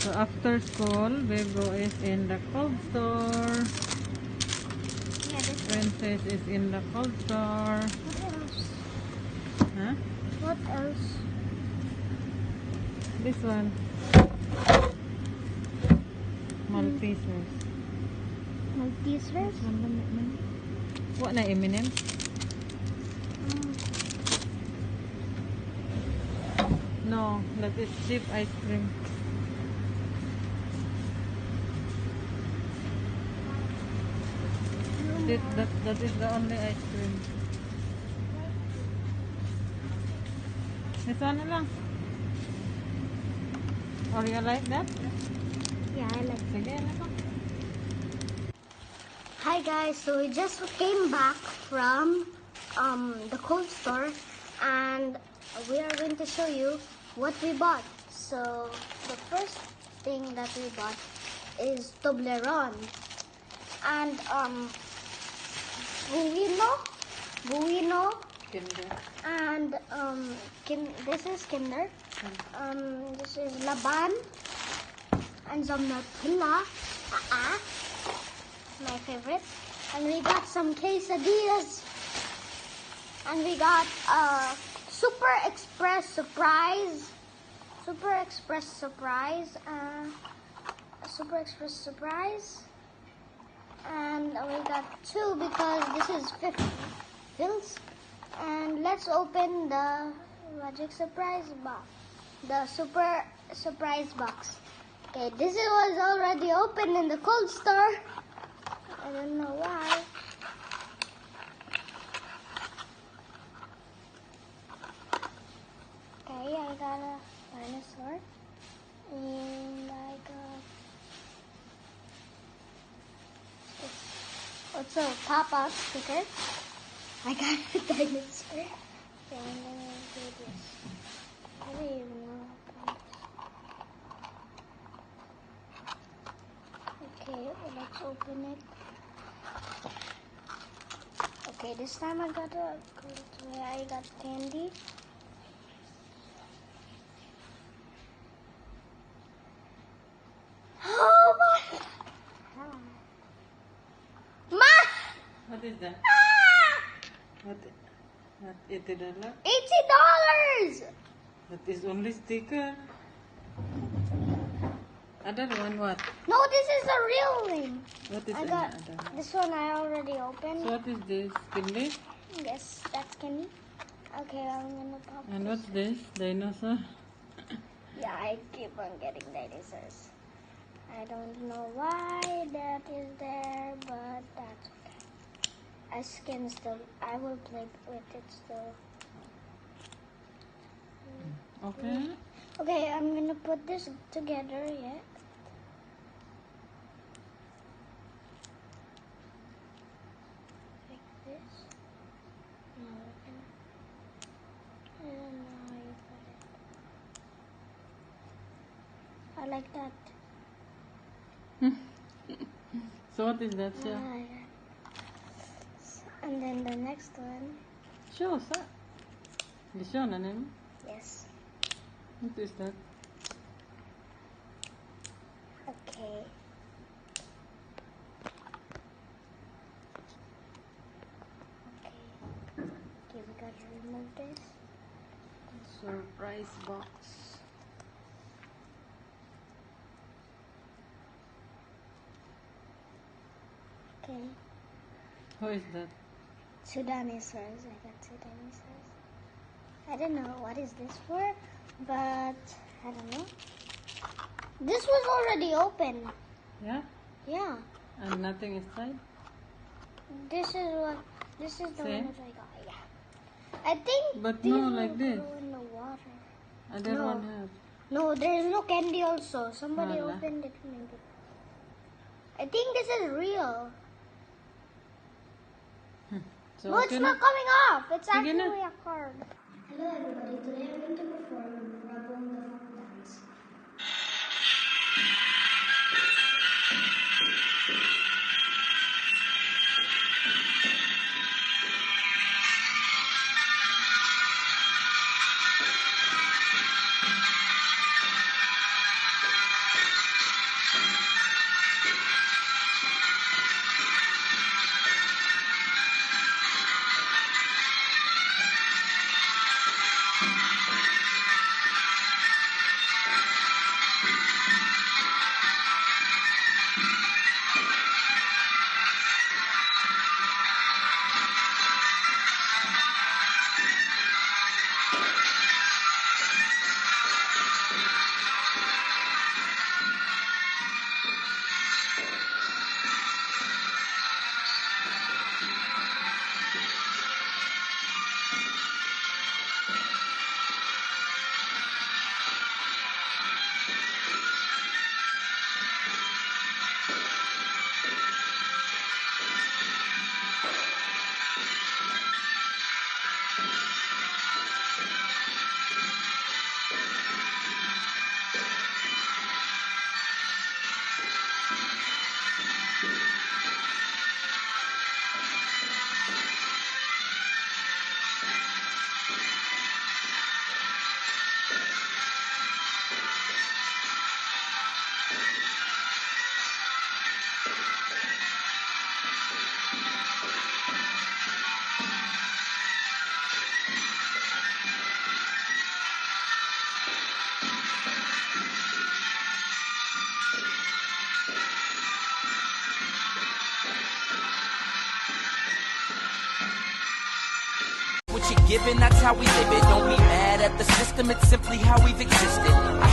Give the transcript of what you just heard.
So after school, Bebo is in the cold store. Yeah, this Princess is in the cold store. What else? Huh? What else? This one. Maltesers. Maltesers? What na M&M? No, that is cheap ice cream. That is the only ice cream. This one lang. Or you like that? Yeah, I like Sige, ano to? Hi guys, so we just came back from the cold store and we are going to show you what we bought. So the first thing that we bought is Toblerone and Buino Kinder. and this is Kinder. This is Laban and some Nutella. My favorite. And we got some quesadillas. And we got a Super Express surprise. Super Express surprise. Super Express surprise. And we got two because this is 50 pills. And let's open the Magic Surprise box. The Super Surprise box. Okay, this was already open in the cold store. I don't know why. Okay, I got a dinosaur. And I got... It's a pop-out sticker. I got a dinosaur. Okay, I'm gonna do this. I don't even know how to do this. Okay, let's open it. Okay, this time I got candy. Oh my! Ma! What is that? Ah! What $80? $80! That is only sticker. Other one what? No, this is the real one. What is I the got other one? this one. I already opened. So what is this? Candy? Yes, that's candy. Okay, I'm gonna pop. And what's this? Dinosaur? Yeah, I keep on getting dinosaurs. I don't know why that is there, but that's okay. I will play with it still. Okay. Okay, I'm gonna put this together, yeah. Like this. No, I don't know how you put it. I like that. So what is that? Show. And then the next one. Show, sir. The show na name? Yes. What is that? Okay. Okay, we gotta remove this. Surprise box. Okay. Who is that? Two dinosaurs. I got two dinosaurs. I don't know what is this for, but I don't know. This was already open. Yeah? Yeah. And nothing inside? This is the Same? one that I got. Yeah. I think But these no, will like this. go in the water. Other No. one have. No, there is no candy also. Somebody Wala. opened it maybe. I think this is real. So No, it's okay not na. coming off. It's Sige actually na. a card. Hello everybody. Today I'm going to perform Rabong the folk dance. What you're given, that's how we live it. Don't be mad at the system, it's simply how we've existed.